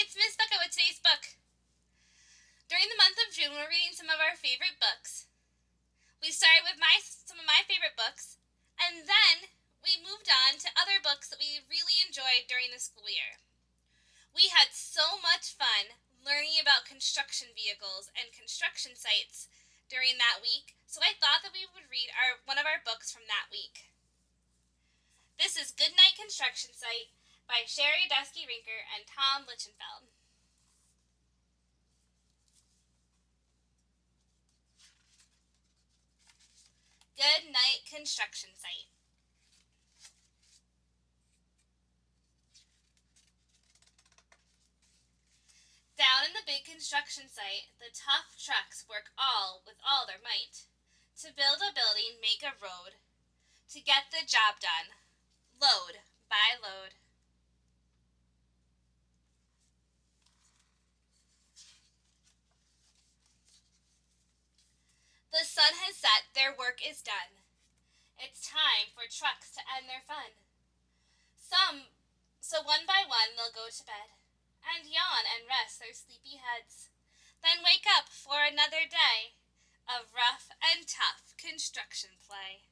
It's Miss Becca with today's book. During the month of June, we're reading some of our favorite books. We started with some of my favorite books, and then we moved on to other books that we really enjoyed during the school year. We had so much fun learning about construction vehicles and construction sites during that week, so I thought that we would read one of our books from that week. This is Goodnight Construction Site by Sherry Dusky-Rinker and Tom Lichtenfeld. Goodnight Construction Site. Down in the big construction site, the tough trucks work with all their might. To build a building, make a road. To get the job done, load by load. The sun has set, their work is done. It's time for trucks to end their fun. So one by one they'll go to bed, and yawn and rest their sleepy heads, then wake up for another day of rough and tough construction play.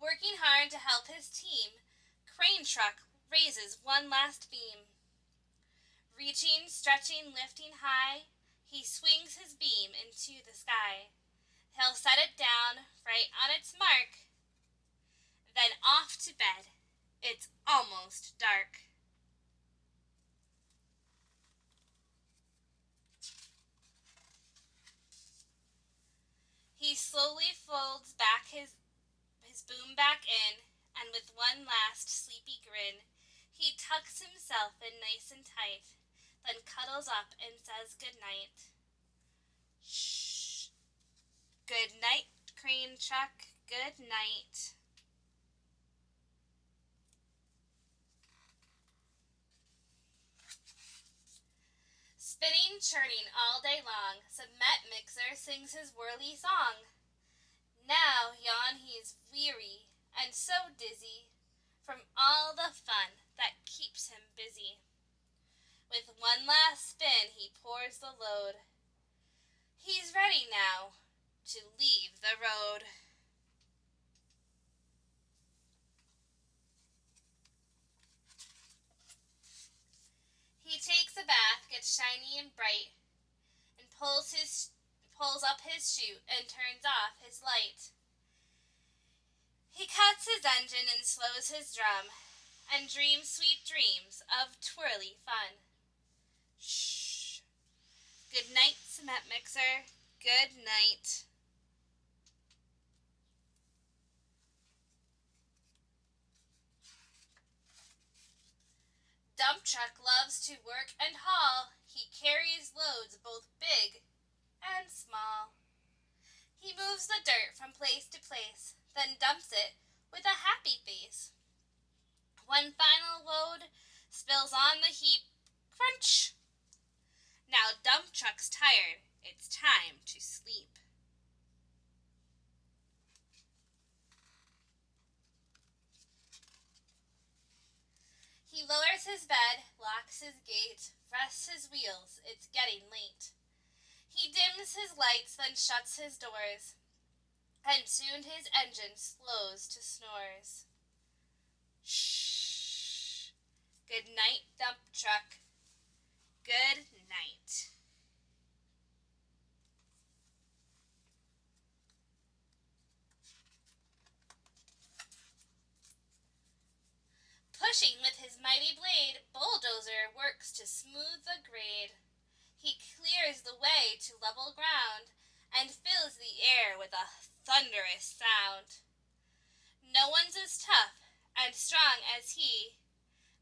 Working hard to help his team, crane truck raises one last beam. Reaching, stretching, lifting high, he swings his beam into the sky. He'll set it down right on its mark, then off to bed. It's almost dark. He slowly folds back his boom back in, and with one last sleepy grin, he tucks himself in nice and tight, then cuddles up and says goodnight. Shh. Good night, crane truck. Good night. Spinning, churning all day long, cement mixer sings his whirly song. Now yawn he's weary and so dizzy from all the fun that keeps him busy. With one last spin he pours the load. He's ready now to leave the road. He takes a bath, gets shiny and bright, and pulls up his chute and turns off his light. He cuts his engine and slows his drum, and dreams sweet dreams of twirly fun. Shh. Good night, cement mixer. Good night. Dump truck loves to work and haul. He carries loads both big and small. He moves the dirt from place to place, then dumps it with a happy face. One final load spills on the heap. Crunch! Now dump truck's tired. It's time to sleep. He lowers his bed, locks his gate, rests his wheels. It's getting late. He dims his lights, then shuts his doors, and soon his engine slows to snores. Shh. Good night, dump truck. Good night. Pushing with his mighty blade, bulldozer works to smooth the grade. He clears the way to level ground and fills the air with a thunderous sound. No one's as tough and strong as he,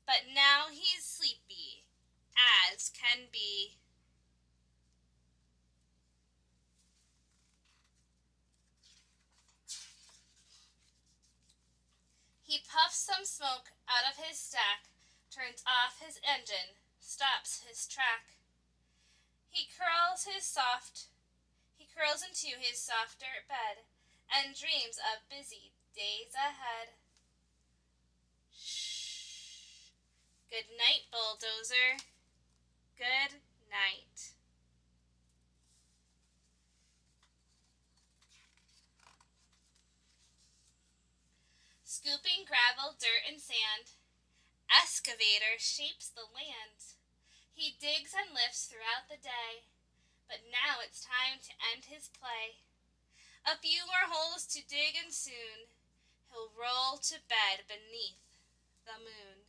but now he's sleepy as can be. He puffs some smoke out of his stack, turns off his engine, stops his track. He curls into his soft dirt bed, and dreams of busy days ahead. Shh. Good night, bulldozer. Good night. Scooping gravel, dirt, and sand, excavator shapes the land. He digs and lifts throughout the day, but now it's time to end his play. A few more holes to dig and soon he'll roll to bed beneath the moon.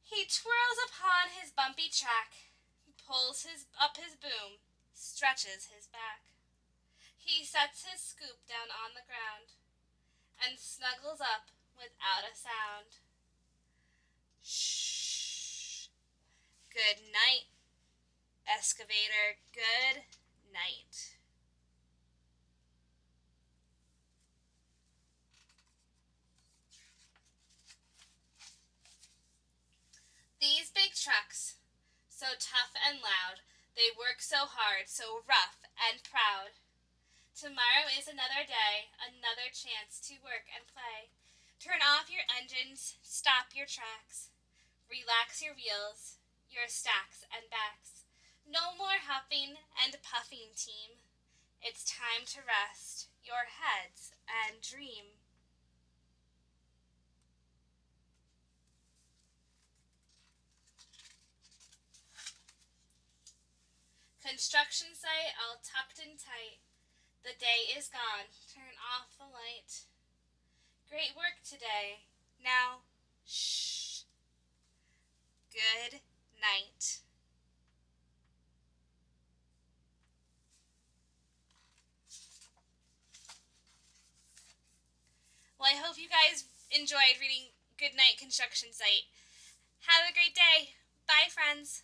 He twirls upon his bumpy track, pulls up his boom, stretches his back. He sets his scoop down on the ground and snuggles up without a sound. Shh. Good night, excavator. Good night. These big trucks, so tough and loud, they work so hard, so rough and proud. Tomorrow is another day, another chance to work and play. Turn off your engines, stop your tracks, relax your wheels, your stacks and backs. No more huffing and puffing, team. It's time to rest your heads and dream. Construction site all tucked in tight. The day is gone, turn off the light. Great work today. Now, shh. Good night. Well, I hope you guys enjoyed reading Goodnight Construction Site. Have a great day. Bye, friends.